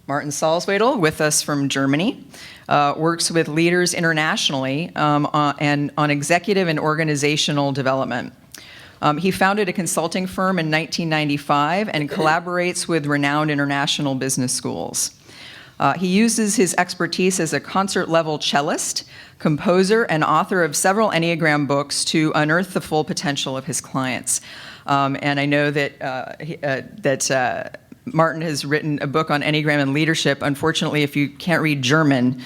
Martin Salzwedel, with us from Germany, works with leaders internationally on executive and organizational development. He founded a consulting firm in 1995 and collaborates with renowned international business schools. He uses his expertise as a concert-level cellist, composer, and author of several Enneagram books to unearth the full potential of his clients. And I know that Martin has written a book on Enneagram and leadership. Unfortunately, if you can't read German,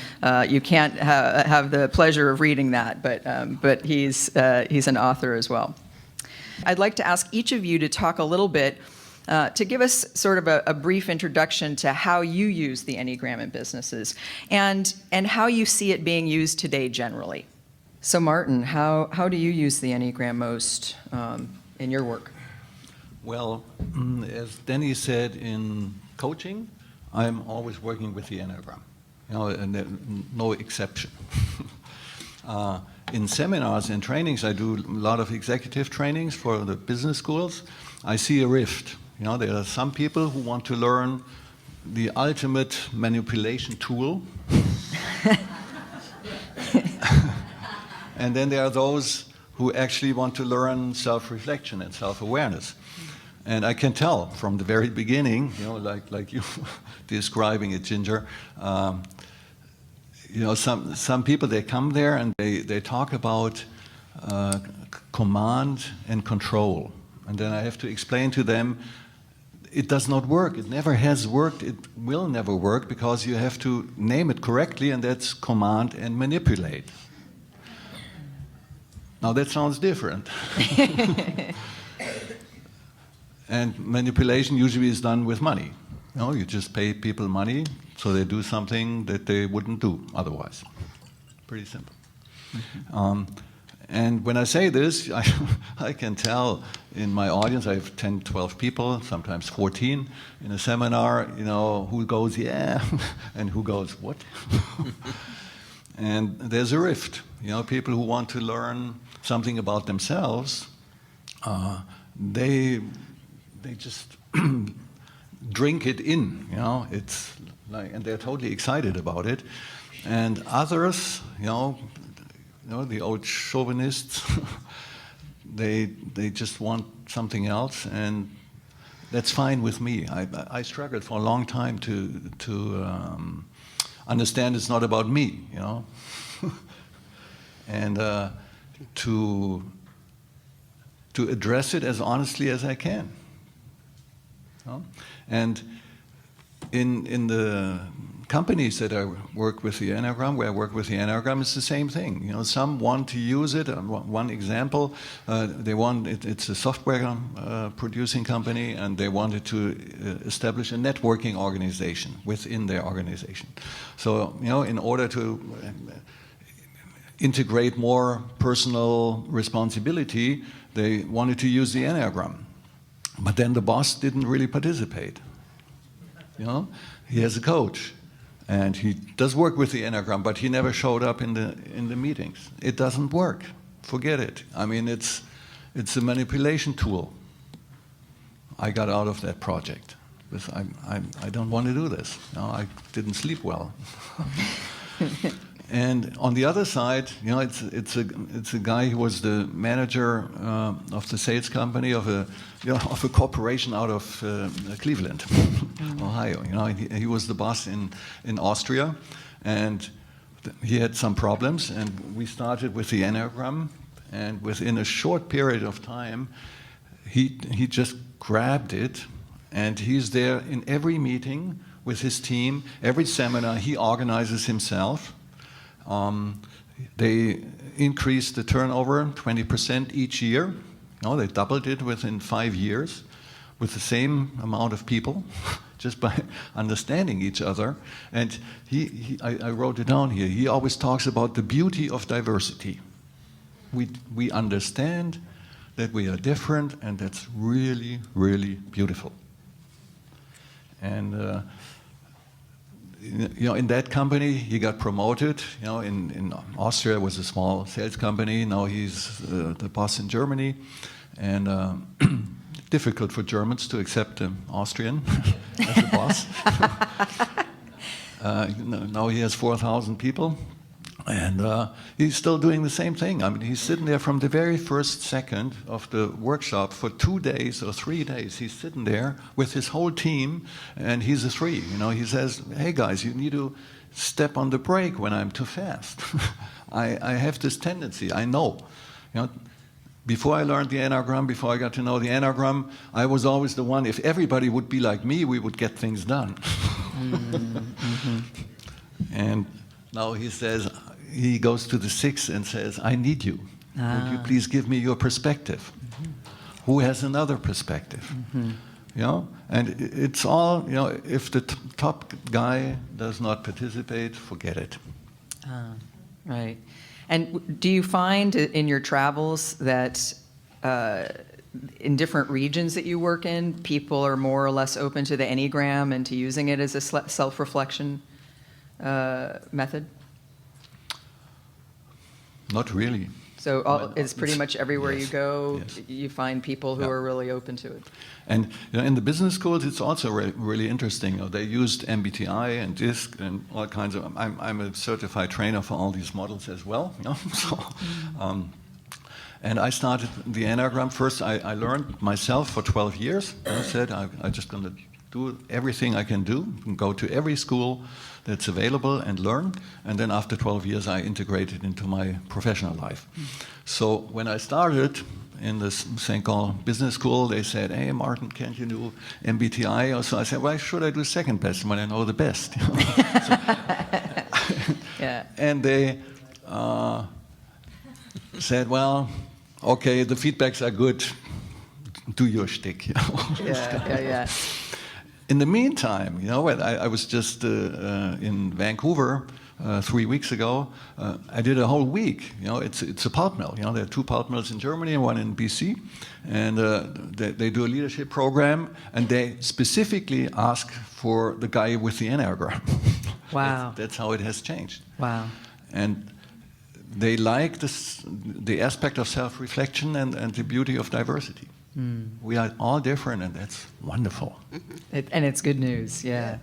you can't have the pleasure of reading that, but he's an author as well. I'd like to ask each of you to talk a little bit, to give us sort of a brief introduction to how you use the Enneagram in businesses and how you see it being used today generally. So Martin, how do you use the Enneagram most in your work? Well, as Danny said, in coaching, I'm always working with the Enneagram, and no exception. In seminars and trainings, I do a lot of executive trainings for the business schools. I see a rift. There are some people who want to learn the ultimate manipulation tool. And then there are those who actually want to learn self-reflection and self-awareness. And I can tell from the very beginning, like you describing it, Ginger, some people, they come there and they talk about command and control. And then I have to explain to them, it does not work. It never has worked. It will never work because you have to name it correctly, and that's command and manipulate. Now that sounds different. And manipulation usually is done with money. You just pay people money so they do something that they wouldn't do otherwise. Pretty simple. And when I say this, I can tell in my audience, I have 10, 12 people, sometimes 14 in a seminar, who goes, yeah, and who goes, what? And there's a rift. People who want to learn something about themselves, they just drink it in, it's like, and they're totally excited about it. And others, the old chauvinists, they just want something else, and that's fine with me. I struggled for a long time to understand it's not about me, and to address it as honestly as I can. And in the companies that I work with the Enneagram, where I work with the Enneagram, it's the same thing. Some want to use it. One example, it's a software producing company, and they wanted to establish a networking organization within their organization. So, in order to integrate more personal responsibility, they wanted to use the Enneagram. But then the boss didn't really participate. He has a coach, and he does work with the Enneagram, but he never showed up in the meetings. It doesn't work. Forget it. I mean, it's a manipulation tool. I got out of that project because I don't want to do this. I didn't sleep well. And on the other side, it's a guy who was the manager of the sales company of a corporation out of Cleveland, Ohio. He was the boss in Austria, and he had some problems. And we started with the Enneagram, and within a short period of time, he just grabbed it, and he's there in every meeting with his team, every seminar he organizes himself. They increased the turnover 20% each year. They doubled it within 5 years with the same amount of people, just by understanding each other. And I wrote it down here. He always talks about the beauty of diversity. We understand that we are different, and that's really, really beautiful. And in that company, he got promoted. In Austria, it was a small sales company. Now he's the boss in Germany, and difficult for Germans to accept an Austrian as a boss. Now he has 4,000 people, and he's still doing the same thing. I mean, he's sitting there from the very first second of the workshop for 2 days or 3 days. He's sitting there with his whole team, and he's a 3. You know, he says, "Hey guys, you need to step on the brake when I'm too fast." I have this tendency. I know. You know, before I learned the Enneagram, before I got to know the Enneagram, I was always the one. If everybody would be like me, we would get things done. Mm-hmm. And now he says, he goes to the 6 and says, "I need you. Would you please give me your perspective? Mm-hmm. Who has another perspective?" Mm-hmm. You know, and it's all, you know, if the top guy does not participate, forget it. Right. And do you find in your travels that in different regions that you work in, people are more or less open to the Enneagram and to using it as a self-reflection method? Not really. So it's pretty much everywhere yes, you go, yes. you find people who are really open to it. And you know, in the business schools, it's also really interesting. You know, they used MBTI and DISC and all kinds of. I'm a certified trainer for all these models as well. You know? So, and I started the Enneagram first. I learned myself for 12 years. I said I'm just going to do everything I can do and go to every school that's available and learn. And then after 12 years, I integrated into my professional life. So when I started in this St. Gall Business School, they said, "Hey, Martin, can't you do MBTI?" So I said, "Why should I do second best when I know the best?" So, yeah. And they said, "Well, okay, the feedbacks are good. Do your shtick." You know? Yeah. In the meantime, you know, I was just in Vancouver 3 weeks ago. I did a whole week. You know, it's a pulp mill. You know, there are 2 pulp mills in Germany and 1 in BC, and they do a leadership program, and they specifically ask for the guy with the Enneagram. Wow. That's how it has changed. Wow. And they like the aspect of self-reflection and the beauty of diversity. We are all different, and that's wonderful. And it's good news, yeah.